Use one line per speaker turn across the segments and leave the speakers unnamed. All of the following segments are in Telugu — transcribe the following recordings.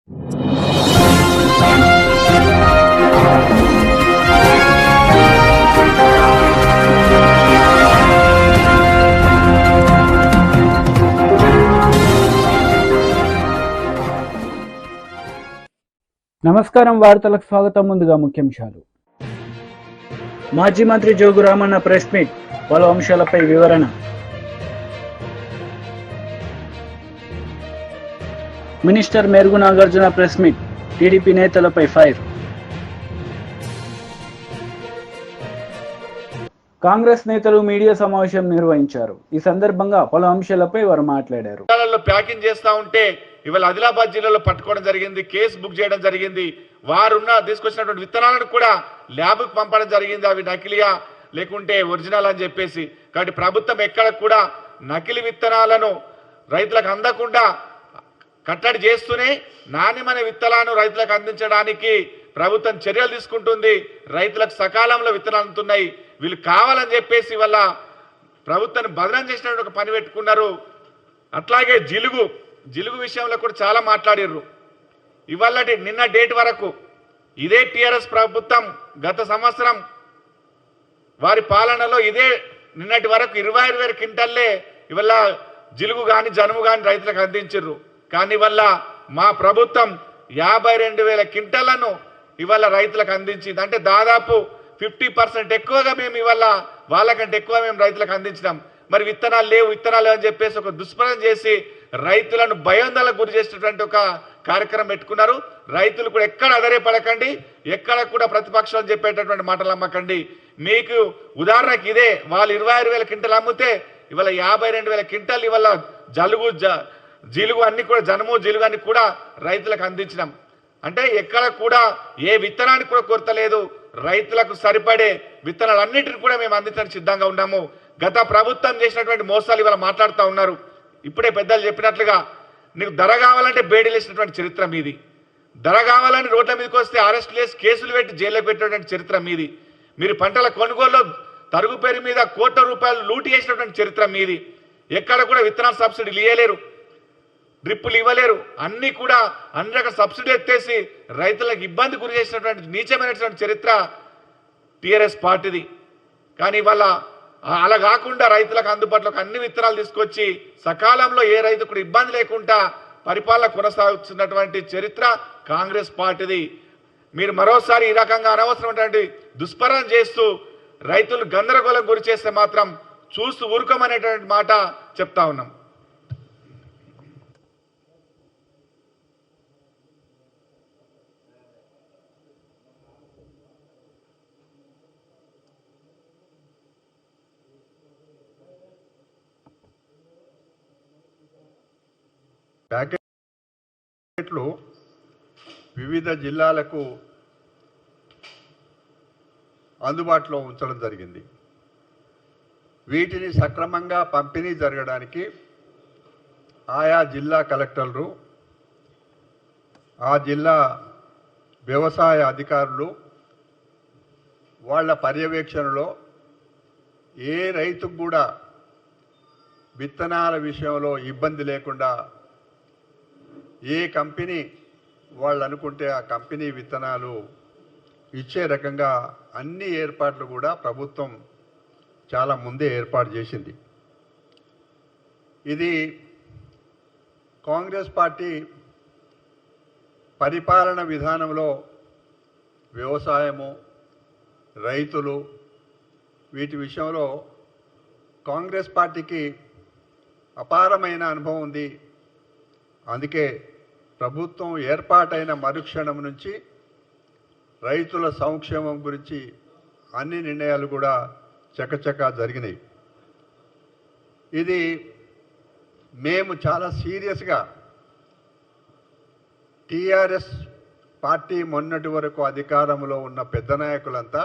నమస్కారం, వార్తలకు స్వాగతం. ముందుగా ముఖ్యాంశాలు. మాజీ మంత్రి జోగు రామన్న ప్రెస్ మీట్, పలు అంశాలపై వివరణ. Minister Merugu Nagarjuna press meet, TDP నేతలపై ఫైర్. కాంగ్రెస్ నేతలు మీడియా సమావేశం నిర్వహించారు. ఈ సందర్భంగా పలు అంశాలపై వారు మాట్లాడారు.
ప్యాకింగ్ చేస్తా ఉంటే ఇవాళ ఆదిలాబాద్ జిల్లాలో పట్టుకోవడం జరిగింది, కేసు బుక్ చేయడం జరిగింది. వారున్న తీసుకొచ్చినటువంటి విత్తనాలను కూడా ల్యాబ్కు పంపడం జరిగింది. అవి నకిలీయా లేకుంటే ఒరిజినల్ అని చెప్పేసి. కాబట్టి ప్రభుత్వం ఎక్కడ కూడా నకిలీ విత్తనాలను రైతులకు అందకుండా కట్టడి చేస్తూనే నాణ్యమైన విత్తనాలను రైతులకు అందించడానికి ప్రభుత్వం చర్యలు తీసుకుంటుంది. రైతులకు సకాలంలో విత్తనాలు అందుతున్నాయి. వీళ్ళు కావాలని చెప్పేసి వల్ల ప్రభుత్వాన్ని బదనం చేసినట్టు ఒక పని పెట్టుకున్నారు. అట్లాగే జిలుగు విషయంలో కూడా చాలా మాట్లాడిర్రు. ఇవాళ నిన్న డేట్ వరకు ఇదే టీఆర్ఎస్ ప్రభుత్వం గత సంవత్సరం వారి పాలనలో ఇదే నిన్నటి వరకు 25,000 క్వింటల్లే ఇవాళ జిలుగు కానీ జనుము కానీ రైతులకు అందించారు. కానీ వల్ల మా ప్రభుత్వం 52,000 క్వింటళ్లను ఇవాళ రైతులకు అందించింది. అంటే దాదాపు 50% ఎక్కువగా మేము ఇవాళ వాళ్ళకంటే ఎక్కువ మేము రైతులకు అందించినాం. మరి విత్తనాలు లేవు అని చెప్పేసి ఒక దుష్ప్రచారం చేసి రైతులను భయోందనలకు గురి చేసేటువంటి ఒక కార్యక్రమం పెట్టుకున్నారు. రైతులు కూడా ఎక్కడ అధైర్యపడకండి, ఎక్కడ కూడా ప్రతిపక్షాలు చెప్పేటటువంటి మాటలు అమ్మకండి. మీకు ఉదాహరణకి ఇదే వాళ్ళు 26,000 క్వింటలు అమ్మితే ఇవాళ 52,000 క్వింటలు ఇవాళ జిలుగు అన్ని కూడా జనుము జిలుగు అన్ని కూడా రైతులకు అందించినాం. అంటే ఎక్కడ కూడా ఏ విత్తనానికి కూడా కొరత లేదు. రైతులకు సరిపడే విత్తనాలన్నిటిని కూడా మేము అందించడానికి సిద్ధంగా ఉన్నాము. గత ప్రభుత్వం చేసినటువంటి మోసాలు ఇవాళ మాట్లాడుతూ ఉన్నారు. ఇప్పుడే పెద్దలు చెప్పినట్లుగా నీకు ధర కావాలంటే బేడీలు వేసినటువంటి చరిత్ర మీది. ధర కావాలని రోడ్ల మీదకి వస్తే అరెస్టులు చేసి కేసులు పెట్టి జైల్లోకి పెట్టినటువంటి చరిత్ర మీది. మీరు పంటల కొనుగోలులో తరుగు పేరు మీద ₹1,00,00,000 లూటి చేసినటువంటి చరిత్ర మీది. ఎక్కడ కూడా విత్తనాల సబ్సిడీలు ఇవ్వలేరు, డ్రిప్పులు ఇవ్వలేరు, అన్నీ కూడా అన్ని రకాల సబ్సిడీ ఎత్తేసి రైతులకు ఇబ్బంది గురి చేసినటువంటి నీచమైనటువంటి చరిత్ర టీఆర్ఎస్ పార్టీది. కానీ ఇవాళ అలా కాకుండా రైతులకు అందుబాటులోకి అన్ని విత్తనాలు తీసుకొచ్చి సకాలంలో ఏ రైతు కూడా ఇబ్బంది లేకుండా పరిపాలన కొనసాగుతున్నటువంటి చరిత్ర కాంగ్రెస్ పార్టీది. మీరు మరోసారి ఈ రకంగా అనవసరమైనటువంటి దుష్ప్రచారం చేస్తూ రైతులు గందరగోళం గురి చేస్తే మాత్రం చూస్తూ ఊరుకోమనేటువంటి మాట చెప్తా ఉన్నాం.
ప్యాకెట్లు వివిధ జిల్లాలకు అందుబాటులో ఉంచడం జరిగింది. వీటిని సక్రమంగా పంపిణీ జరగడానికి ఆయా జిల్లా కలెక్టర్లు, ఆ జిల్లా వ్యవసాయ అధికారులు వాళ్ళ పర్యవేక్షణలో ఏ రైతుకు కూడా విత్తనాల విషయంలో ఇబ్బంది లేకుండా ఏ కంపెనీ వాళ్ళు అనుకుంటే ఆ కంపెనీ విత్తనాలు ఇచ్చే రకంగా అన్ని ఏర్పాట్లు కూడా ప్రభుత్వం చాలా ముందే ఏర్పాటు చేసింది. ఇది కాంగ్రెస్ పార్టీ పరిపాలన విధానంలో వ్యవసాయము, రైతులు వీటి విషయంలో కాంగ్రెస్ పార్టీకి అపారమైన అనుభవం ఉంది. అందుకే ప్రభుత్వం ఏర్పాటైన మరుక్షణం నుంచి రైతుల సంక్షేమం గురించి అన్ని నిర్ణయాలు కూడా చకచకా జరిగినాయి. ఇది మేము చాలా సీరియస్గా టీఆర్ఎస్ పార్టీ మొన్నటి వరకు అధికారంలో ఉన్న పెద్ద నాయకులంతా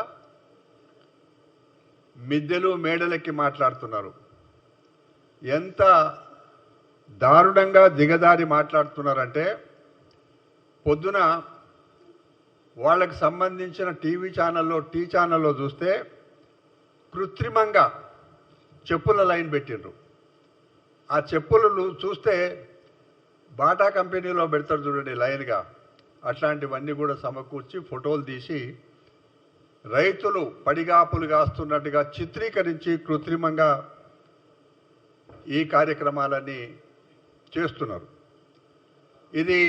మిద్దెలు మేడలెక్కి మాట్లాడుతున్నారు. ఎంత దారుణంగా దిగదారి మాట్లాడుతున్నారంటే పొద్దున వాళ్ళకి సంబంధించిన టీ ఛానల్లో చూస్తే కృత్రిమంగా చెప్పుల లైన్ పెట్టిండ్రు. ఆ చెప్పులు చూస్తే బాటా కంపెనీలో పెడతారు చూడండి లైన్గా, అట్లాంటివన్నీ కూడా సమకూర్చి ఫోటోలు తీసి రైతులు పడిగాపులు కాస్తున్నట్టుగా చిత్రీకరించి కృత్రిమంగా ఈ కార్యక్రమాలన్నీ చేస్తున్నారు. ఇది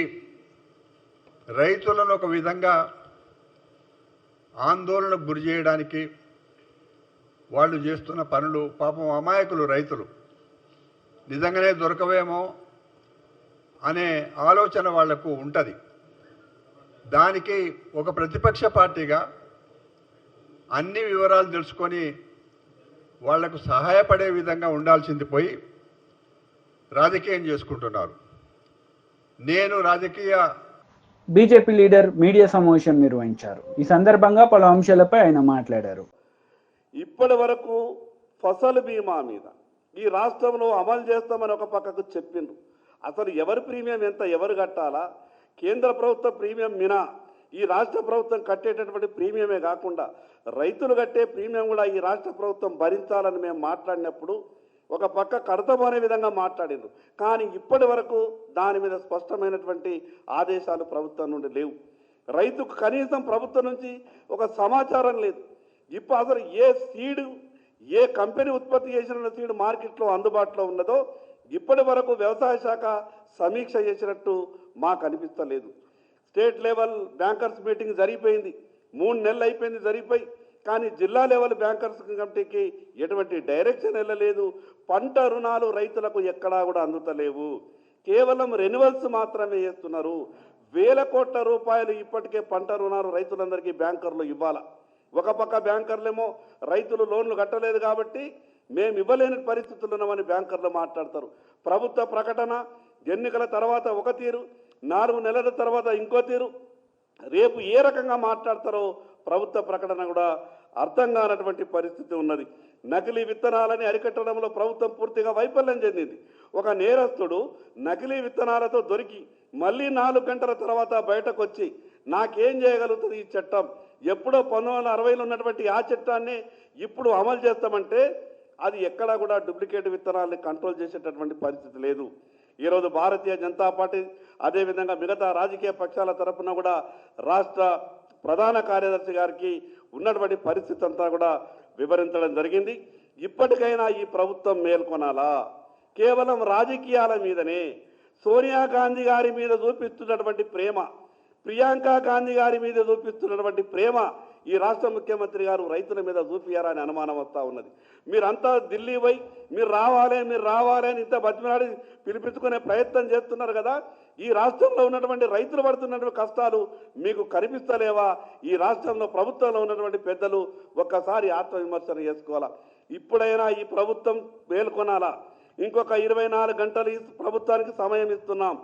రైతులను ఒక విధంగా ఆందోళనకు గురి చేయడానికి వాళ్ళు చేస్తున్న పనులు. పాపం అమాయకులు రైతులు, నిజంగానే దొరకవేమో అనే ఆలోచన వాళ్లకు ఉంటుంది. దానికి ఒక ప్రతిపక్ష పార్టీగా అన్ని వివరాలు తెలుసుకొని వాళ్లకు సహాయపడే విధంగా ఉండాల్సింది పోయి రాజకీయం చేసుకుంటున్నారు. నేను రాజకీయ
బీజేపీ లీడర్ మీడియా సమావేశం నిర్వహించారు. ఈ సందర్భంగా పలు అంశాలపై ఆయన మాట్లాడారు.
ఇప్పటి వరకు ఫసల్ బీమా మీద ఈ రాష్ట్రంలో అమలు చేస్తామని ఒక పక్కకు చెప్పిండ్రు. అసలు ఎవరి ప్రీమియం ఎంత, ఎవరు కట్టాలా? కేంద్ర ప్రభుత్వ ప్రీమియం మినా ఈ రాష్ట్ర ప్రభుత్వం కట్టేటటువంటి ప్రీమియమే కాకుండా రైతులు కట్టే ప్రీమియం కూడా ఈ రాష్ట్ర ప్రభుత్వం భరించాలని మేము మాట్లాడినప్పుడు ఒక పక్క కడతామనే విధంగా మాట్లాడిండ్రు. కానీ ఇప్పటి వరకు దాని మీద స్పష్టమైనటువంటి ఆదేశాలు ప్రభుత్వం నుండి లేవు. రైతుకు కనీసం ప్రభుత్వం నుంచి ఒక సమాచారం లేదు. ఇప్పుడు అసలు ఏ సీడు, ఏ కంపెనీ ఉత్పత్తి చేసిన సీడు మార్కెట్లో అందుబాటులో ఉన్నదో ఇప్పటి వరకు వ్యవసాయ శాఖ సమీక్ష చేసినట్టు మాకు అనిపిస్తలేదు. స్టేట్ లెవెల్ బ్యాంకర్స్ మీటింగ్ జరిగిపోయింది, 3 నెలలు అయిపోయింది జరిగిపోయి. కానీ జిల్లా లెవెల్ బ్యాంకర్స్ కమిటీకి ఎటువంటి డైరెక్షన్ వెళ్ళలేదు. పంట రుణాలు రైతులకు ఎక్కడా కూడా అందుతలేవు. కేవలం రెన్యువల్స్ మాత్రమే చేస్తున్నారు. వేల కోట్ల రూపాయలు ఇప్పటికే పంట రుణాలు రైతులందరికీ బ్యాంకర్లు ఇవ్వాలా. ఒక పక్క బ్యాంకర్లేమో రైతులు లోన్లు కట్టలేదు కాబట్టి మేము ఇవ్వలేని పరిస్థితులు ఉన్నామని బ్యాంకర్లు మాట్లాడతారు. ప్రభుత్వ ప్రకటన ఎన్నికల తర్వాత ఒక తీరు, 4 నెలల తర్వాత ఇంకో తీరు. రేపు ఏ రకంగా మాట్లాడతారో ప్రభుత్వ ప్రకటన కూడా అర్థం కానటువంటి పరిస్థితి ఉన్నది. నకిలీ విత్తనాలని అరికట్టడంలో ప్రభుత్వం పూర్తిగా వైఫల్యం చెందింది. ఒక నేరస్తుడు నకిలీ విత్తనాలతో దొరికి మళ్ళీ 4 గంటల తర్వాత బయటకు వచ్చి నాకేం చేయగలుగుతుంది ఈ చట్టం, ఎప్పుడో 1960లో ఉన్నటువంటి ఆ చట్టాన్ని ఇప్పుడు అమలు చేస్తామంటే అది ఎక్కడా కూడా డూప్లికేట్ విత్తనాలని కంట్రోల్ చేసేటటువంటి పరిస్థితి లేదు. ఈరోజు భారతీయ జనతా పార్టీ అదేవిధంగా మిగతా రాజకీయ పక్షాల తరఫున కూడా రాష్ట్ర ప్రధాన కార్యదర్శి గారికి ఉన్నటువంటి పరిస్థితి అంతా కూడా వివరించడం జరిగింది. ఇప్పటికైనా ఈ ప్రభుత్వం మేల్కొనాలా? కేవలం రాజకీయాల మీదనే సోనియా గాంధీ గారి మీద చూపిస్తున్నటువంటి ప్రేమ, ప్రియాంక గాంధీ గారి మీద చూపిస్తున్నటువంటి ప్రేమ ఈ రాష్ట్ర ముఖ్యమంత్రి గారు రైతుల మీద చూపియారా అని అనుమానం వస్తూ ఉన్నది. మీరంతా ఢిల్లీ పోయి మీరు రావాలి అని ఇంత బతిమలాడి పిలిపించుకునే ప్రయత్నం చేస్తున్నారు కదా. ఈ రాష్ట్రంలో ఉన్నటువంటి రైతులు పడుతున్నటువంటి కష్టాలు మీకు కనిపిస్తలేవా? ఈ రాష్ట్రంలో ప్రభుత్వంలో ఉన్నటువంటి పెద్దలు ఒక్కసారి ఆత్మవిమర్శన చేసుకోవాలా. ఇప్పుడైనా ఈ ప్రభుత్వం మేల్కొనాలా. ఇంకొక 24 గంటలు ఈ ప్రభుత్వానికి సమయం ఇస్తున్నాం.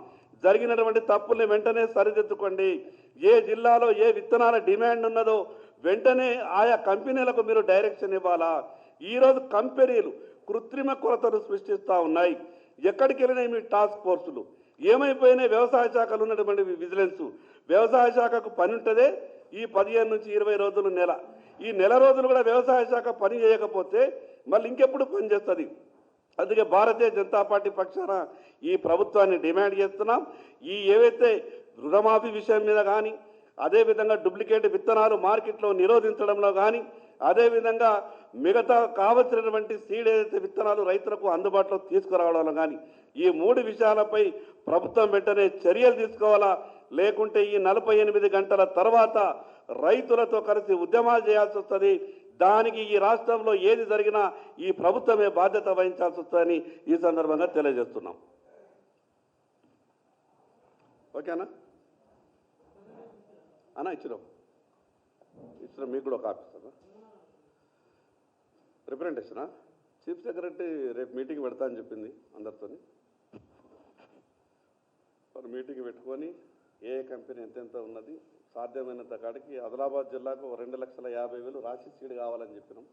జరిగినటువంటి తప్పుల్ని వెంటనే సరిదిద్దుకోండి. ఏ జిల్లాలో ఏ విత్తనాల డిమాండ్ ఉన్నదో వెంటనే ఆయా కంపెనీలకు మీరు డైరెక్షన్ ఇవ్వాలా. ఈరోజు కంపెనీలు కృత్రిమ కొరతను సృష్టిస్తూ ఉన్నాయి. ఎక్కడికి వెళ్ళినాయి మీ టాస్క్ ఫోర్సులు? ఏమైపోయినాయి వ్యవసాయ శాఖలు ఉన్నటువంటి విజిలెన్స్? వ్యవసాయ శాఖకు పని ఉంటుందే ఈ 15 నుంచి 20 రోజులు నెల. ఈ నెల రోజులు కూడా వ్యవసాయ శాఖ పని చేయకపోతే మళ్ళీ ఇంకెప్పుడు పని చేస్తుంది? అందుకే భారతీయ జనతా పార్టీ పక్షాన ఈ ప్రభుత్వాన్ని డిమాండ్ చేస్తున్నాం. ఈ ఏవైతే రుణమాఫీ విషయం మీద కానీ, అదేవిధంగా డూప్లికేట్ విత్తనాలు మార్కెట్లో నిరోధించడంలో కానీ, అదేవిధంగా మిగతా కావలసినటువంటి సీడ్ ఏదైతే విత్తనాలు రైతులకు అందుబాటులో తీసుకురావడంలో కానీ, ఈ 3 విషయాలపై ప్రభుత్వం వెంటనే చర్యలు తీసుకోవాలా. లేకుంటే ఈ 48 గంటల తర్వాత రైతులతో కలిసి ఉద్యమాలు చేయాల్సి వస్తుంది. దానికి ఈ రాష్ట్రంలో ఏది జరిగినా ఈ ప్రభుత్వమే బాధ్యత వహించాల్సి వస్తుందని ఈ సందర్భంగా తెలియజేస్తున్నాం. ఓకేనా అన్నా? ఇచ్చినాం మీకు కూడా ఒక ఆఫీసర్ రిప్రజెంటేషనా? చీఫ్ సెక్రటరీ రేపు మీటింగ్ పెడతా అని చెప్పింది అందరితో. మరి మీటింగ్ పెట్టుకొని ఏ కంపెనీ ఎంతెంత ఉన్నది సాధ్యమైనంత కాడికి ఆదిలాబాద్ జిల్లాకు 2,50,000 రాశి సీడ్ కావాలని చెప్పినాం.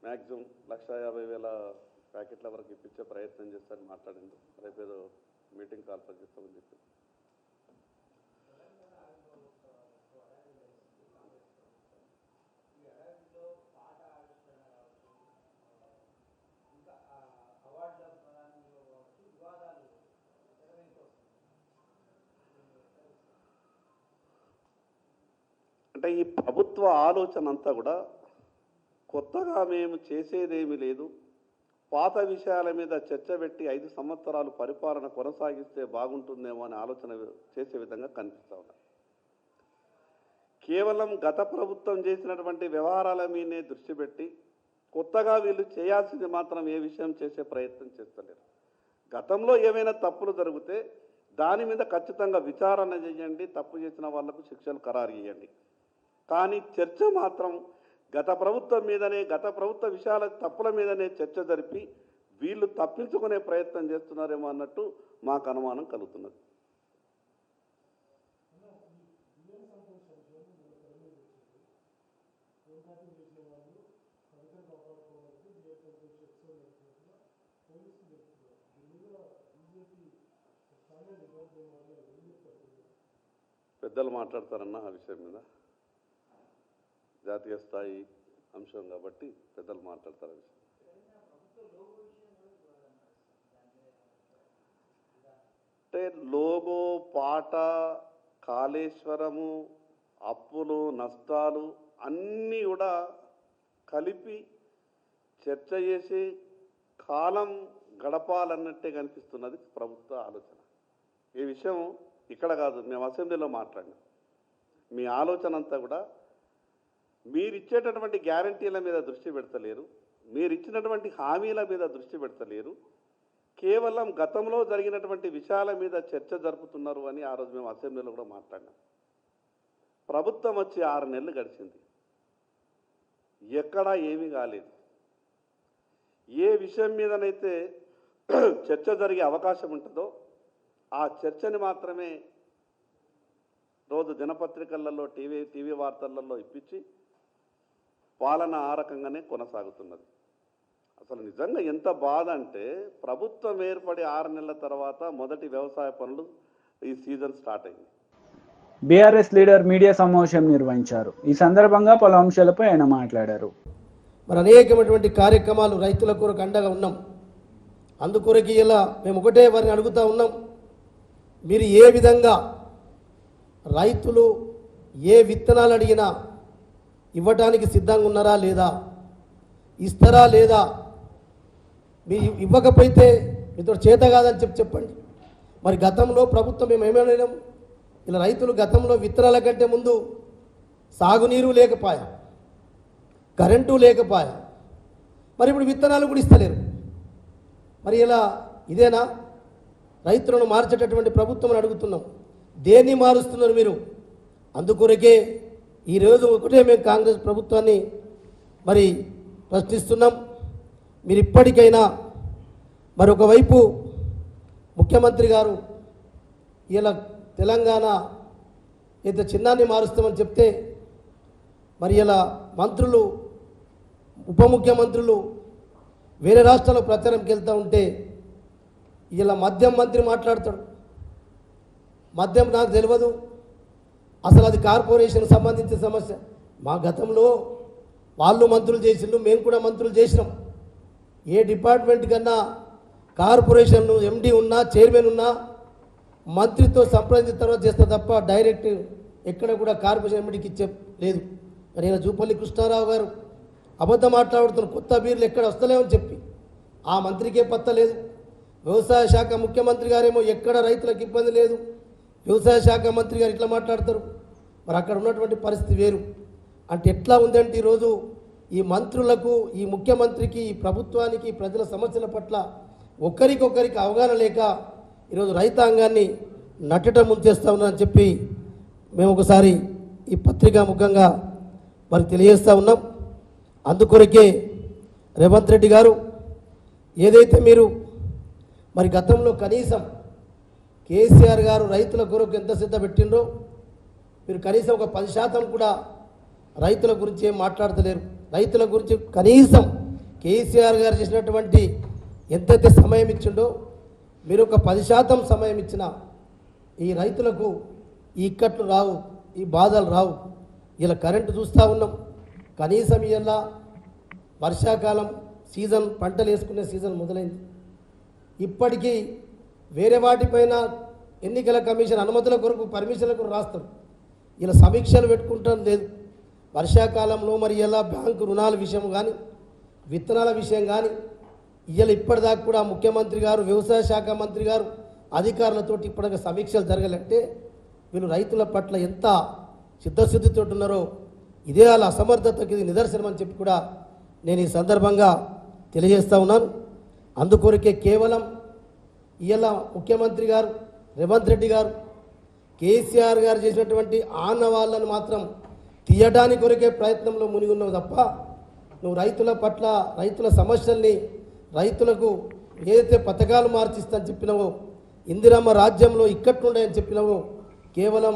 మ్యాక్సిమం 1,50,000 ప్యాకెట్ల వరకు ఇప్పించే ప్రయత్నం చేస్తారని మాట్లాడింది. రేపేదో మీటింగ్ కాన్ఫరెన్స్ ఇస్తామని చెప్పి అంటే ఈ ప్రభుత్వ ఆలోచన అంతా కూడా కొత్తగా మేము చేసేదేమీ లేదు, పాత విషయాల మీద చర్చ పెట్టి 5 సంవత్సరాలు పరిపాలన కొనసాగిస్తే బాగుంటుందేమో అని ఆలోచన చేసే విధంగా కనిపిస్తూ ఉన్నారు. కేవలం గత ప్రభుత్వం చేసినటువంటి వ్యవహారాల మీదే దృష్టి పెట్టి కొత్తగా వీళ్ళు చేయాల్సింది మాత్రం ఏ విషయం చేసే ప్రయత్నం చేస్తలేరు. గతంలో ఏమైనా తప్పులు జరిగితే దాని మీద ఖచ్చితంగా విచారణ చేయండి, తప్పు చేసిన వాళ్లకు శిక్షలు ఖరారు చేయండి. కానీ చర్చ మాత్రం గత ప్రభుత్వం మీదనే, గత ప్రభుత్వ విషయాల తప్పుల మీదనే చర్చ జరిపి వీళ్ళు తప్పించుకునే ప్రయత్నం చేస్తున్నారేమో అన్నట్టు మాకు అనుమానం కలుగుతున్నది. పెద్దలు మాట్లాడతారన్న ఆ విషయం మీద, జాతీయ స్థాయి అంశం కాబట్టి పెద్దలు మాట్లాడతారు. అంటే లోగో, పాట, కాళేశ్వరము, అప్పులు, నష్టాలు అన్నీ కూడా కలిపి చర్చ చేసి కాలం గడపాలన్నట్టే కనిపిస్తున్నది ప్రభుత్వ ఆలోచన. ఈ విషయం ఇక్కడ కాదు, మేము అసెంబ్లీలో మాట్లాడినాం. మీ ఆలోచన అంతా కూడా మీరు ఇచ్చేటటువంటి గ్యారంటీల మీద దృష్టి పెడతలేరు, మీరు ఇచ్చినటువంటి హామీల మీద దృష్టి పెడతలేరు, కేవలం గతంలో జరిగినటువంటి విషయాల మీద చర్చ జరుపుతున్నారు అని ఆ రోజు మేము అసెంబ్లీలో కూడా మాట్లాడినాం. ప్రభుత్వం వచ్చి 6 నెలలు గడిచింది, ఎక్కడా ఏమీ కాలేదు. ఏ విషయం మీదనైతే చర్చ జరిగే అవకాశం ఉంటుందో ఆ చర్చని మాత్రమే రోజు దినపత్రికలలో, టీవీ వార్తలలో ఇప్పించి పాలన ఆ రకంగానే కొనసాగుతున్నది. అసలు నిజంగా ఎంత బాధ అంటే ప్రభుత్వం ఏర్పడి 6 నెలల తర్వాత మొదటి వ్యవసాయ పనులు ఈ సీజన్ స్టార్ట్ అయింది.
బీఆర్ఎస్ లీడర్ మీడియా సమావేశం నిర్వహించారు. ఈ సందర్భంగా పలు అంశాలపై ఆయన మాట్లాడారు.
మరి అనేకమైనటువంటి కార్యక్రమాలు రైతుల కొరకు అండగా ఉన్నాం. అందుకొరకు ఇలా మేము ఒకటే వారిని అడుగుతూ ఉన్నాం, మీరు ఏ విధంగా రైతులు ఏ విత్తనాలు అడిగినా ఇవ్వటానికి సిద్ధంగా ఉన్నారా లేదా, ఇస్తారా లేదా, మీరు ఇవ్వకపోతే మీతో చేత కాదని చెప్పండి. మరి గతంలో ప్రభుత్వం మేము ఏమైనాం, ఇలా రైతులు గతంలో విత్తనాల కంటే ముందు సాగునీరు లేకపోయా, కరెంటు లేకపోయా, మరి ఇప్పుడు విత్తనాలు కూడా ఇస్తలేరు. మరి ఇలా ఇదేనా రైతులను మార్చేటటువంటి ప్రభుత్వం అడుగుతున్నాం. దేన్ని మారుస్తున్నారు మీరు? అందుకొరకే ఈరోజు ఒకటే మేము కాంగ్రెస్ ప్రభుత్వాన్ని మరి ప్రశ్నిస్తున్నాం. మీరు ఇప్పటికైనా మరొకవైపు ముఖ్యమంత్రి గారు ఇలా తెలంగాణ ఇంత చిన్నాన్ని మారుస్తామని చెప్తే మరి ఇలా మంత్రులు, ఉప ముఖ్యమంత్రులు వేరే రాష్ట్రాల్లో ప్రచారంకి వెళ్తూ ఉంటే ఇలా మద్యం మంత్రి మాట్లాడతాడు. మద్యం నాకు తెలియదు, అసలు అది కార్పొరేషన్కి సంబంధించిన సమస్య. మా గతంలో వాళ్ళు మంత్రులు చేసిండ్రు, మేము కూడా మంత్రులు చేసినాం. ఏ డిపార్ట్మెంట్ కన్నా కార్పొరేషన్ ఎండి ఉన్నా, చైర్మన్ ఉన్నా మంత్రితో సంప్రదించిన తర్వాత చేస్తా తప్ప డైరెక్ట్ ఎక్కడ కూడా కార్పొరేషన్ ఎండికి ఇచ్చే లేదు. మరి ఇలా జూపల్లి కృష్ణారావు గారు అబద్ధం మాట్లాడుతున్నారు, కొత్త బీర్లు ఎక్కడ వస్తలేమని చెప్పి. ఆ మంత్రికే పత్తలేదు. వ్యవసాయ శాఖ ముఖ్యమంత్రి గారేమో ఎక్కడ రైతులకు ఇబ్బంది లేదు, వ్యవసాయ శాఖ మంత్రి గారు ఇట్లా మాట్లాడతారు. మరి అక్కడ ఉన్నటువంటి పరిస్థితి వేరు. అంటే ఎట్లా ఉందంటే ఈరోజు ఈ మంత్రులకు, ఈ ముఖ్యమంత్రికి, ఈ ప్రభుత్వానికి, ప్రజల సమస్యల పట్ల ఒకరికొకరికి అవగాహన లేక ఈరోజు రైతాంగాన్ని నట్టట ముంచేస్తా ఉన్నారని చెప్పి మేము ఒకసారి ఈ పత్రికా ముఖంగా మరి తెలియజేస్తూ ఉన్నాం. అందుకొరకే రేవంత్ రెడ్డి గారు ఏదైతే మీరు మరి గతంలో కనీసం కేసీఆర్ గారు రైతుల కొరకు ఎంత శ్రద్ధ పెట్టిండ్రో మీరు కనీసం ఒక 10% కూడా రైతుల గురించి ఏం మాట్లాడతలేరు. రైతుల గురించి కనీసం కేసీఆర్ గారు చేసినటువంటి ఎంతైతే సమయం ఇచ్చిండో మీరు ఒక 10% సమయం ఇచ్చిన ఈ రైతులకు ఈ ఇక్కట్లు రావు, ఈ బాధలు రావు. ఇలా కరెంటు చూస్తూ ఉన్నాం. కనీసం ఇలా వర్షాకాలం సీజన్, పంటలు వేసుకునే సీజన్ మొదలైంది. ఇప్పటికీ వేరే వాటిపైన ఎన్నికల కమిషన్ అనుమతుల కొరకు, పర్మిషన్ల కొరకు రాస్తారు. ఇలా సమీక్షలు పెట్టుకుంటాం లేదు. వర్షాకాలంలో మరి ఇలా బ్యాంకు రుణాల విషయం కానీ విత్తనాల విషయం కానీ ఇలా ఇప్పటిదాకా కూడా ముఖ్యమంత్రి గారు వ్యవసాయ శాఖ మంత్రి గారు అధికారులతో ఇప్పటిదాకా సమీక్షలు జరగాలంటే వీళ్ళు రైతుల పట్ల ఎంత చిత్తశుద్ధితో ఉన్నారో ఇదే వాళ్ళ అసమర్థతకి ఇది నిదర్శనం అని చెప్పి కూడా నేను ఈ సందర్భంగా తెలియజేస్తూ ఉన్నాను. అందుకొరకే కేవలం ఇవాళ ముఖ్యమంత్రి గారు రేవంత్ రెడ్డి గారు కేసీఆర్ గారు చేసినటువంటి ఆనవాళ్ళను మాత్రం తీయడానికి కొరకే ప్రయత్నంలో మునిగి ఉన్నావు తప్ప నువ్వు రైతుల పట్ల రైతుల సమస్యల్ని రైతులకు ఏదైతే పథకాలు మార్చిస్తానని చెప్పినావో ఇందిరమ్మ రాజ్యంలో ఇక్కట్లుండయని చెప్పినావో కేవలం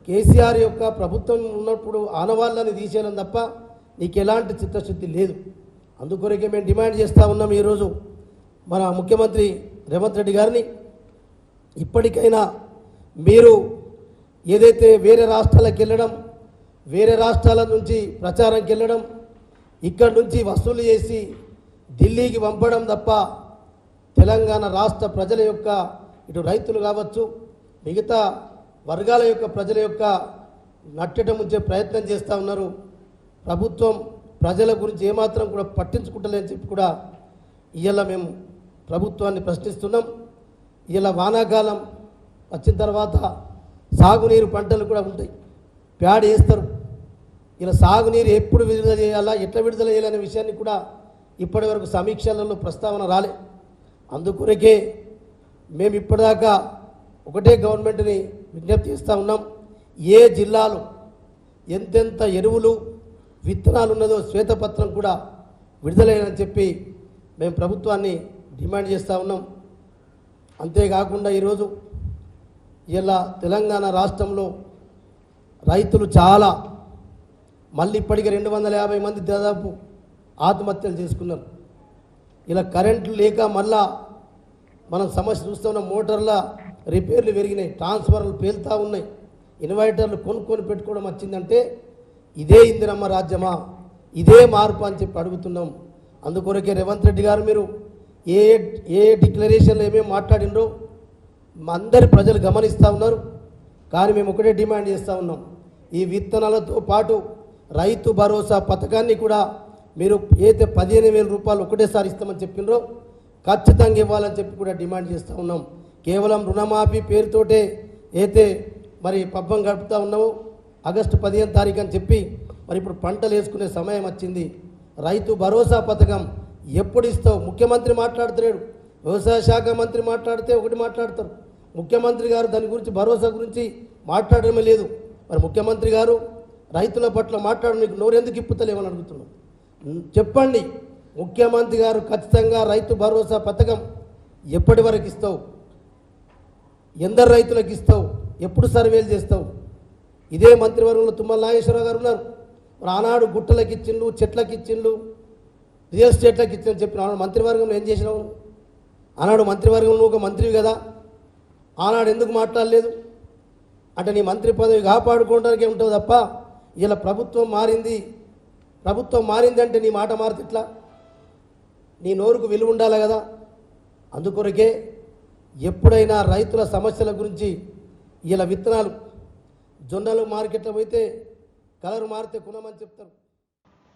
కేసీఆర్ యొక్క ప్రభుత్వం ఉన్నప్పుడు ఆనవాళ్ళని తీసేయడం తప్ప నీకు ఎలాంటి చిత్తశుద్ధి లేదు. అందుకొరకే మేము డిమాండ్ చేస్తూ ఉన్నాం ఈరోజు మన ముఖ్యమంత్రి రేవంత్ రెడ్డి గారిని, ఇప్పటికైనా మీరు ఏదైతే వేరే రాష్ట్రాలకు వెళ్ళడం, వేరే రాష్ట్రాల నుంచి ప్రచారంకి వెళ్ళడం, ఇక్కడి నుంచి వసూలు చేసి ఢిల్లీకి పంపడం తప్ప తెలంగాణ రాష్ట్ర ప్రజల యొక్క ఇటు రైతులు కావచ్చు మిగతా వర్గాల యొక్క ప్రజల యొక్క నట్టడం ఉంచే ప్రయత్నం చేస్తూ ఉన్నారు. ప్రభుత్వం ప్రజల గురించి ఏమాత్రం కూడా పట్టించుకుంటలేని చెప్పి కూడా ఇవాళ మేము ప్రభుత్వాన్ని ప్రశ్నిస్తున్నాం. ఇలా వానాకాలం వచ్చిన తర్వాత సాగునీరు పంటలు కూడా ఉంటాయి, ప్యాడ్ వేస్తారు. ఇలా సాగునీరు ఎప్పుడు విడుదల చేయాలా, ఎట్లా విడుదల చేయాలనే విషయాన్ని కూడా ఇప్పటి వరకు సమీక్షలలో ప్రస్తావన రాలే. అందుకొరకే మేము ఇప్పటిదాకా ఒకటే గవర్నమెంట్ని విజ్ఞప్తి చేస్తూ ఉన్నాం, ఏ జిల్లాలో ఎంతెంత ఎరువులు విత్తనాలు ఉన్నదో శ్వేతపత్రం కూడా విడుదలయ్యాలని చెప్పి మేము ప్రభుత్వాన్ని డిమాండ్ చేస్తూ ఉన్నాం. అంతేకాకుండా ఈరోజు ఇలా తెలంగాణ రాష్ట్రంలో రైతులు చాలా మళ్ళీ ఇప్పటికీ 250 మంది దాదాపు ఆత్మహత్యలు చేసుకున్నారు. ఇలా కరెంట్లు లేక మళ్ళా మనం సమస్య చూస్తున్న మోటార్ల రిపేర్లు పెరిగినాయి, ట్రాన్స్ఫార్మర్లు పేలుతూ ఉన్నాయి, ఇన్వర్టర్లు కొనుక్కొని పెట్టుకోవడం వచ్చిందంటే ఇదే ఇందిరమ్మ రాజ్యమా, ఇదే మార్పు అని చెప్పి అడుగుతున్నాం. అందుకొరకే రేవంత్ రెడ్డి గారు మీరు ఏ డిక్లరేషన్లు ఏమేమి మాట్లాడినరో అందరి ప్రజలు గమనిస్తూ ఉన్నారు. కానీ మేము ఒకటే డిమాండ్ చేస్తూ ఉన్నాం, ఈ విత్తనాలతో పాటు రైతు భరోసా పథకాన్ని కూడా మీరు ఏదైతే 15,000 రూపాయలు ఒకటేసారి ఇస్తామని చెప్పినరో ఖచ్చితంగా ఇవ్వాలని చెప్పి కూడా డిమాండ్ చేస్తూ ఉన్నాం. కేవలం రుణమాఫీ పేరుతోటే అయితే మరి పబ్బం గడుపుతూ ఉన్నాము. ఆగస్టు 15వ తారీఖు అని చెప్పి మరి ఇప్పుడు పంటలు వేసుకునే సమయం వచ్చింది. రైతు భరోసా పథకం ఎప్పుడు ఇస్తావు? ముఖ్యమంత్రి మాట్లాడుతున్నాడు, వ్యవసాయ శాఖ మంత్రి మాట్లాడితే ఒకటి మాట్లాడతారు, ముఖ్యమంత్రి గారు దాని గురించి భరోసా గురించి మాట్లాడడమే లేదు. మరి ముఖ్యమంత్రి గారు రైతుల పట్ల మాట్లాడు, నీకు నోరెందుకు ఇప్పుతలేమని అడుగుతున్నాం. చెప్పండి, ముఖ్యమంత్రి గారు ఖచ్చితంగా రైతు భరోసా పథకం ఎప్పటి వరకు ఇస్తావు? ఎందరు రైతులకు ఇస్తావు? ఎప్పుడు సర్వేలు చేస్తావు? ఇదే మంత్రివర్గంలో తుమ్మల నాగేశ్వరరావు గారు ఉన్నారు. మరి ఆనాడు గుట్టలకు ఇచ్చిండు, చెట్లకు ఇచ్చిండు, రియల్ ఎస్టేట్లకు ఇచ్చిందని చెప్పిన ఆనాడు మంత్రివర్గంలో ఏం చేసినావు? ఆనాడు మంత్రివర్గంలో ఒక మంత్రివి కదా, ఆనాడు ఎందుకు మాట్లాడలేదు? అంటే నీ మంత్రి పదవి కాపాడుకోవడానికే ఉంటావు తప్ప ఇలా ప్రభుత్వం మారింది అంటే నీ మాట మారితే ఎట్లా? నీ నోరుకు విలువ ఉండాలి కదా. అందుకొరకే ఎప్పుడైనా రైతుల సమస్యల గురించి ఇలా విత్తనాలు జొన్నలు మార్కెట్లో పోతే కలర్ మారితే కొనమని చెప్తారు.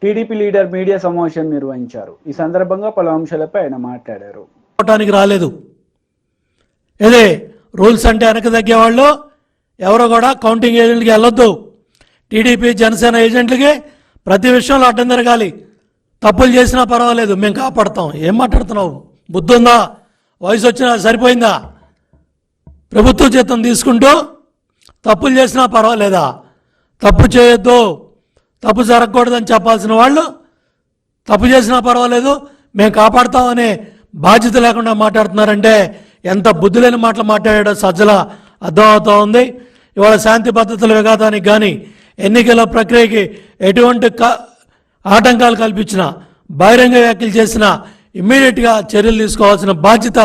టీడీపీ లీడర్ మీడియా సమావేశం నిర్వహించారు. ఈ సందర్భంగా పలు అంశాలపై ఆయన మాట్లాడారు.
రాలేదు ఇదే రూల్స్ అంటే వెనక తగ్గేవాళ్ళు ఎవరో కూడా కౌంటింగ్ ఏజెంట్కి వెళ్ళొద్దు. టీడీపీ జనసేన ఏజెంట్లకి ప్రతి విషయంలో అడ్డం జరగాలి. తప్పులు చేసినా పర్వాలేదు, మేము కాపాడుతాం. ఏం మాట్లాడుతున్నావు? బుద్ధి ఉందా? వయసు వచ్చినా సరిపోయిందా? ప్రభుత్వ జీతం తీసుకుంటూ తప్పులు చేసినా పర్వాలేదా? తప్పు చేయొద్దు, తప్పు జరగకూడదని చెప్పాల్సిన వాళ్ళు తప్పు చేసినా పర్వాలేదు మేము కాపాడుతామనే బాధ్యత లేకుండా మాట్లాడుతున్నారంటే ఎంత బుద్ధి లేని మాటలు మాట్లాడాడో సజ్జల అర్థమవుతూ ఉంది. ఇవాళ శాంతి భద్రతల విఘాతానికి కానీ ఎన్నికల ప్రక్రియకి ఎటువంటి ఆటంకాలు కల్పించినా, బహిరంగ వ్యాఖ్యలు చేసినా ఇమ్మీడియట్గా చర్యలు తీసుకోవాల్సిన బాధ్యత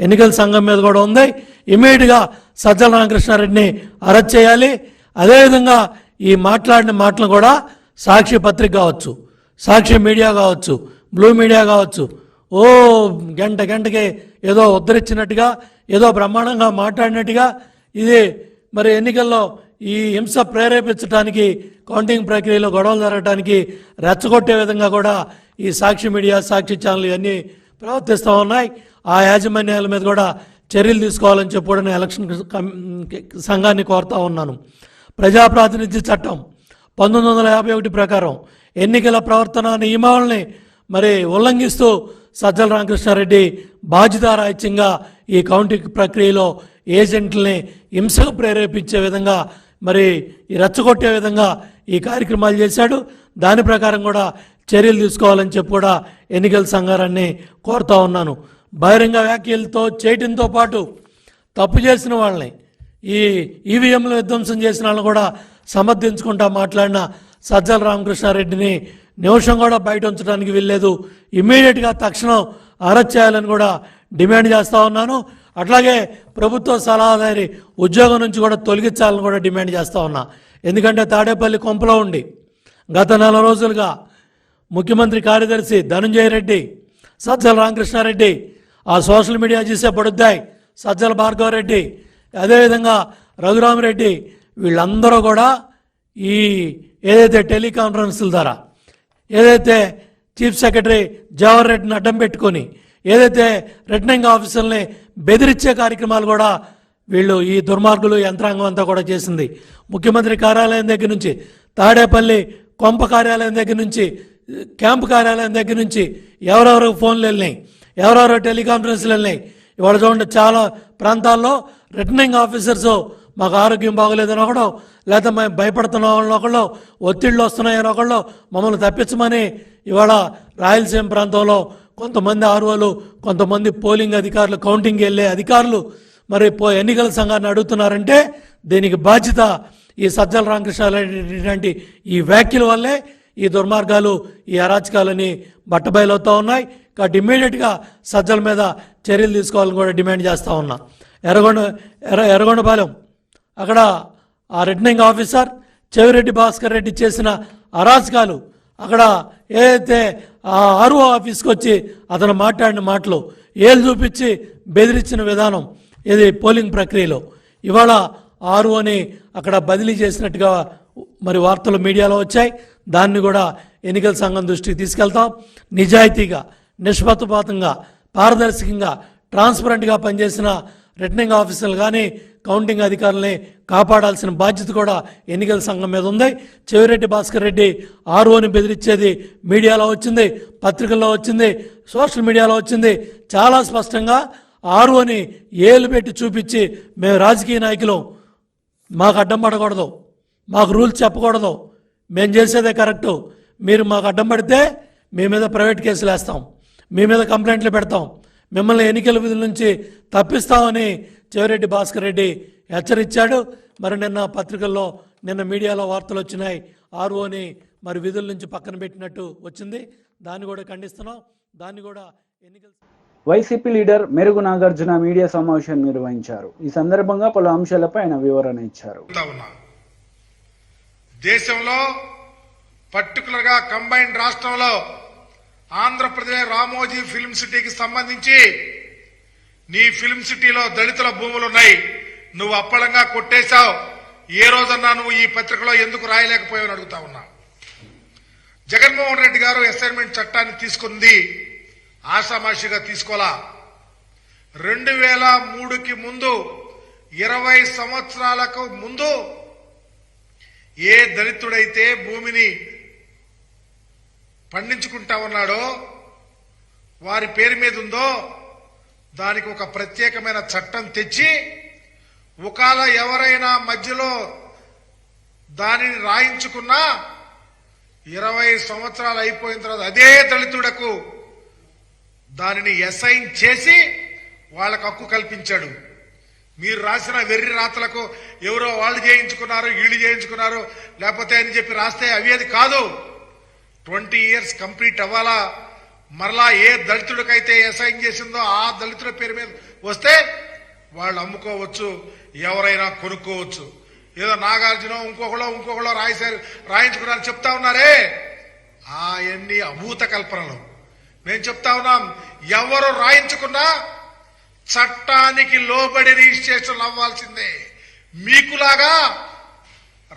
ఎన్నికల సంఘం మీద కూడా ఉంది. ఇమ్మీడియట్గా సజ్జల రామకృష్ణారెడ్డిని అరెస్ట్ చేయాలి. అదేవిధంగా ఈ మాట్లాడిన మాటలు కూడా సాక్షి పత్రిక కావచ్చు, సాక్షి మీడియా కావచ్చు, బ్లూ మీడియా కావచ్చు, గంటకి ఏదో ఉద్ధరించినట్టుగా, ఏదో బ్రహ్మాండంగా మాట్లాడినట్టుగా ఇది మరి ఎన్నికల్లో ఈ హింస ప్రేరేపించడానికి, కౌంటింగ్ ప్రక్రియలో గొడవలు జరగడానికి రెచ్చగొట్టే విధంగా కూడా ఈ సాక్షి మీడియా, సాక్షి ఛానల్ ఇవన్నీ ప్రవర్తిస్తూ ఉన్నాయి. ఆ యాజమాన్యాల మీద కూడా చర్యలు తీసుకోవాలని చెప్పి కూడా నేను ఎలక్షన్ సంఘాన్ని కోరుతా ఉన్నాను. ప్రజాప్రాతినిధ్య చట్టం 1951 ప్రకారం ఎన్నికల ప్రవర్తన నియమావళిని మరి ఉల్లంఘిస్తూ సజ్జల రామకృష్ణారెడ్డి బాధ్యతారాహిత్యంగా ఈ కౌంటింగ్ ప్రక్రియలో ఏజెంట్లని హింసకు ప్రేరేపించే విధంగా, మరి ఈ రెచ్చగొట్టే విధంగా ఈ కార్యక్రమాలు చేశాడు. దాని ప్రకారం కూడా చర్యలు తీసుకోవాలని చెప్పి కూడా ఎన్నికల సంఘాన్ని కోరుతా ఉన్నాను. బహిరంగ వ్యాఖ్యలతో చేయడంతో పాటు తప్పు చేసిన వాళ్ళని, ఈ ఈవీఎంలు విధ్వంసం చేసిన వాళ్ళని కూడా సమర్థించుకుంటా మాట్లాడిన సజ్జల రామకృష్ణారెడ్డిని నిమిషం కూడా బయట ఉంచడానికి వీల్లేదు. ఇమ్మీడియట్గా తక్షణం అరెస్ట్ చేయాలని కూడా డిమాండ్ చేస్తూ ఉన్నాను. అట్లాగే ప్రభుత్వ సలహాదారి ఉద్యోగం నుంచి కూడా తొలగించాలని కూడా డిమాండ్ చేస్తూ ఉన్నా. ఎందుకంటే తాడేపల్లి కొంపలో ఉండి గత 4 రోజులుగా ముఖ్యమంత్రి కార్యదర్శి ధనంజయ రెడ్డి, సజ్జల రామకృష్ణారెడ్డి, ఆ సోషల్ మీడియా చేసే పడుద్దాయి సజ్జల భార్గవరెడ్డి, అదేవిధంగా రఘురామరెడ్డి, వీళ్ళందరూ కూడా ఈ ఏదైతే టెలికాన్ఫరెన్స్ల ద్వారా, ఏదైతే చీఫ్ సెక్రటరీ జవహర్ రెడ్డిని అడ్డం పెట్టుకొని, ఏదైతే రిటర్నింగ్ ఆఫీసర్ని బెదిరించే కార్యక్రమాలు కూడా వీళ్ళు ఈ దుర్మార్గులు యంత్రాంగం అంతా కూడా చేసింది. ముఖ్యమంత్రి కార్యాలయం దగ్గర నుంచి, తాడేపల్లి కొంప కార్యాలయం దగ్గర నుంచి, క్యాంపు కార్యాలయం దగ్గర నుంచి ఎవరెవరు ఫోన్లు వెళ్ళినాయి, ఎవరెవరో టెలికాన్ఫరెన్స్లు వెళ్ళినాయి. ఇవాళ చూడండి, చాలా ప్రాంతాల్లో రిటర్నింగ్ ఆఫీసర్స్ మాకు ఆరోగ్యం బాగోలేదని ఒకడు, లేదా మేము భయపడుతున్న వాళ్ళని ఒకళ్ళు, ఒత్తిళ్ళు వస్తున్నాయని ఒకళ్ళు, మమ్మల్ని తప్పించమని ఇవాళ రాయలసీమ ప్రాంతంలో కొంతమంది ఆర్ఓలు, కొంతమంది పోలింగ్ అధికారులు, కౌంటింగ్ వెళ్ళే అధికారులు మరి ఎన్నికల సంఘాన్ని అడుగుతున్నారంటే దీనికి బాధ్యత ఈ సజ్జల రామకృష్ణారెడ్డి ఈ వ్యాఖ్యల వల్లే ఈ దుర్మార్గాలు, ఈ అరాచకాలని బట్టబయలవుతూ ఉన్నాయి. కాబట్టి ఇమ్మీడియట్గా సజ్జల మీద చర్యలు తీసుకోవాలని కూడా డిమాండ్ చేస్తూ ఉన్నా. ఎర్రగొండపాలెం అక్కడ ఆ రిటర్నింగ్ ఆఫీసర్ చెవిరెడ్డి భాస్కర్ రెడ్డి చేసిన అరాచకాలు, అక్కడ ఏదైతే ఆ ఆర్ఓ ఆఫీస్కి వచ్చి అతను మాట్లాడిన మాటలు, ఏళ్ళు చూపించి బెదిరించిన విధానం, ఇది పోలింగ్ ప్రక్రియలో ఇవాళ ఆర్ఓని అక్కడ బదిలీ చేసినట్టుగా మరి వార్తలు మీడియాలో వచ్చాయి. దాన్ని కూడా ఎన్నికల సంఘం దృష్టికి తీసుకెళ్తాం. నిజాయితీగా, నిష్పక్షపాతంగా, పారదర్శకంగా, ట్రాన్స్పరెంట్గా పనిచేసిన రిటర్నింగ్ ఆఫీసర్లు కానీ కౌంటింగ్ అధికారులని కాపాడాల్సిన బాధ్యత కూడా ఎన్నికల సంఘం మీద ఉంది. చెవిరెడ్డి భాస్కర్ రెడ్డి ఆర్ఓని బెదిరించేది మీడియాలో వచ్చింది, పత్రికల్లో వచ్చింది, సోషల్ మీడియాలో వచ్చింది. చాలా స్పష్టంగా ఆర్ఓని ఏలు పెట్టి చూపించి మేము రాజకీయ నాయకులు, మాకు అడ్డం పడకూడదు, మాకు రూల్స్ చెప్పకూడదు, మేము చేసేదే కరెక్టు, మీరు మాకు అడ్డం పడితే మీ మీద ప్రైవేట్ కేసులు వేస్తాం, మీ మీద కంప్లైంట్లు పెడతాం, మిమ్మల్ని ఎన్నికల విధుల నుంచి తప్పిస్తామని చెవిరెడ్డి భాస్కర్ రెడ్డి హెచ్చరించాడు. మరి నిన్న పత్రికల్లో, నిన్న మీడియాలో వార్తలు వచ్చినాయి, ఆర్ఓని మరి విధుల నుంచి పక్కన పెట్టినట్టు వచ్చింది. దాన్ని కూడా ఖండిస్తున్నాం. దాన్ని కూడా ఎన్నికల
వైసీపీ లీడర్ మెరుగు నాగార్జున మీడియా సమావేశం నిర్వహించారు. ఈ సందర్భంగా పలు అంశాలపై ఆయన వివరణ ఇచ్చారు.
దేశంలో పర్టికులర్గా కంబైన్డ్ రాష్ట్రంలో ఆంధ్రప్రదేశ్ రామోజీ ఫిల్మ్ సిటీకి సంబంధించి నీ ఫిల్మ్ సిటీలో దళితుల భూములు ఉన్నాయి, నువ్వు అప్పళంగా కొట్టేశావు. ఏ రోజన్నా నువ్వు ఈ పత్రికలో ఎందుకు రాయలేకపోయావని అడుగుతా ఉన్నా. జగన్మోహన్ రెడ్డి గారు అసైన్మెంట్ చట్టాన్ని తీసుకుంది ఆషామాషిగా తీసుకోలా. 2003కి ముందు 20 సంవత్సరాలకు ముందు ఏ దళితుడైతే భూమిని పండించుకుంటా ఉన్నాడో, వారి పేరు మీద ఉందో, దానికి ఒక ప్రత్యేకమైన చట్టం తెచ్చి ఒకవేళ ఎవరైనా మధ్యలో దానిని రాయించుకున్నా 20 సంవత్సరాలు అయిపోయిన తర్వాత అదే దళితుడకు దానిని అసైన్ చేసి వాళ్ళకు హక్కు కల్పించాడు. మీరు రాసిన వెర్రి రాతలకు ఎవరో వాళ్ళు చేయించుకున్నారు, వీళ్ళు చేయించుకున్నారు, లేకపోతే అని చెప్పి రాస్తే అవి అది కాదు. 20 years కంప్లీట్ అవ్వాలా. మరలా ఏ దళితుడికైతే అసైన్ చేసిందో ఆ దళితుల పేరు మీద వస్తే వాళ్ళు అమ్ముకోవచ్చు, ఎవరైనా కొనుక్కోవచ్చు. ఏదో నాగార్జున ఇంకొకళ్ళో రాయించుకున్నారని చెప్తా ఉన్నారే, అవన్నీ అభూత కల్పనలు. మేము చెప్తా ఉన్నాం, ఎవరు రాయించుకున్నా చట్టానికి లోబడి రిజిస్ట్రేషన్ అవ్వాల్సిందే. మీకులాగా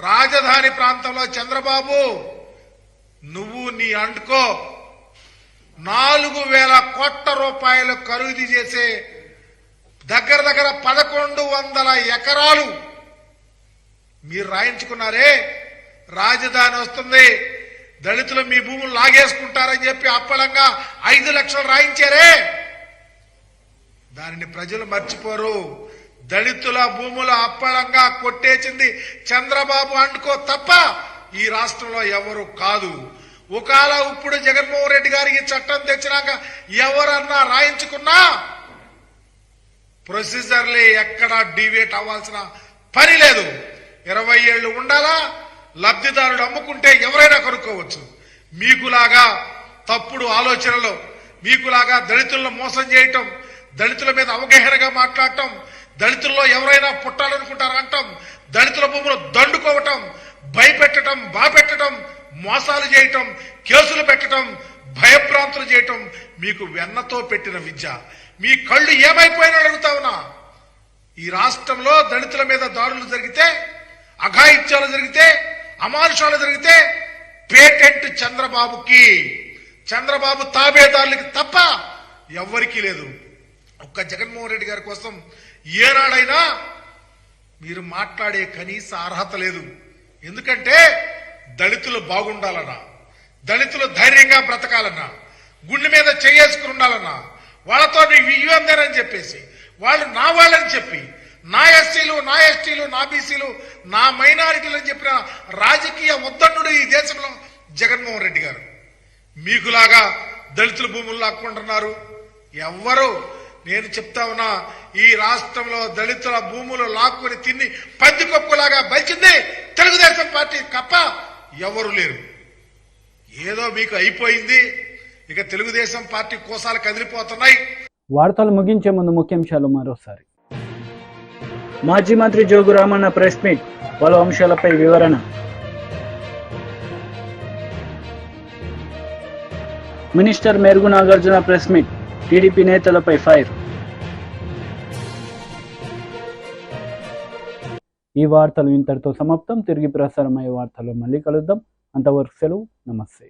రాజధాని ప్రాంతంలో చంద్రబాబు నువ్వు నీ అంటుకో 4,000 కోట్ల రూపాయలు ఖరీదు చేసే దగ్గర 1,100 ఎకరాలు మీరు రాయించుకున్నారే. రాజధాని వస్తుంది, దళితులు మీ భూములు లాగేసుకుంటారని చెప్పి అప్పలంగా 5 లక్షలు రాయించారే. దానిని ప్రజలు మర్చిపోరు. దళితుల భూముల అప్పలంగా కొట్టేసింది చంద్రబాబు అంటుకో తప్ప ఈ రాష్ట్రంలో ఎవరు కాదు. ఒకవేళ ఇప్పుడు జగన్మోహన్ రెడ్డి గారికి చట్టం తెచ్చినాక ఎవరన్నా రాయించుకున్నా ప్రొసీజర్లే ఎక్కడా డివేట్ అవ్వాల్సిన పని లేదు. 20 ఏళ్లు ఉండాలా, లబ్ధిదారుడు అమ్ముకుంటే ఎవరైనా కొనుక్కోవచ్చు. మీకులాగా తప్పుడు ఆలోచనలు, మీకులాగా దళితులను మోసం చేయటం, దళితుల మీద అవగాహనగా మాట్లాడటం, దళితుల్లో ఎవరైనా పుట్టాలనుకుంటారంటాం, దళితుల భూములు దండుకోవటం, భయపెట్టడం, బాపెట్టడం, మోసాలు చేయటం, కేసులు పెట్టడం, భయభ్రాంతులు చేయటం మీకు వెన్నతో పెట్టిన విద్య. మీ కళ్ళు ఏమైపోయినా అడుగుతా ఉన్నా. ఈ రాష్ట్రంలో దళితుల మీద దాడులు జరిగితే, అఘాయిత్యాలు జరిగితే, అమానుషాలు జరిగితే పేటెంట్ చంద్రబాబుకి, చంద్రబాబు తాబేదారులకి తప్ప ఎవ్వరికీ లేదు. ఒక్క జగన్మోహన్ రెడ్డి గారి కోసం ఏనాడైనా మీరు మాట్లాడే కనీస అర్హత లేదు. ఎందుకంటే దళితులు బాగుండాలన్నా, దళితులు ధైర్యంగా బ్రతకాలన్నా, గుండె మీద చేసుకుని ఉండాలన్నా, వాళ్ళతో నీకు ఇవ్వందేనని చెప్పేసి వాళ్ళు నా వాళ్ళని చెప్పి, నా ఎస్సీలు, నా ఎస్టీలు, నా బీసీలు, నా మైనారిటీలు అని చెప్పిన రాజకీయ ఉద్దండు ఈ దేశంలో జగన్మోహన్ రెడ్డి గారు. మీకులాగా దళితుల భూములు లాక్కుంటున్నారు ఎవ్వరు. నేను చెప్తా ఉన్నా, ఈ రాష్ట్రంలో దళితుల భూములు లాక్కుని తిని పందికొక్కులాగా బలిచింది తెలుగుదేశం పార్టీ తప్ప ఎవరు లేరు. ఏదో మీకు అయిపోయింది, ఇక తెలుగుదేశం పార్టీ కోసాలు కదిలిపోతున్నాయి.
వార్తలు ముగించే ముందు ముఖ్యాంశాలు మరోసారి. మాజీ మంత్రి జోగు రామన్న ప్రెస్ మీట్, పలు అంశాలపై వివరణ. మినిస్టర్ మెరుగు నాగార్జున ప్రెస్ మీట్, టీడీపీ నేతలపై ఫైర్. ఈ వార్తలు ఇంతటితో సమాప్తం. తిరిగి ప్రసారమయ్యే వార్తల్లో మళ్ళీ కలుద్దాం. అంతవరకు సెలవు. నమస్తే.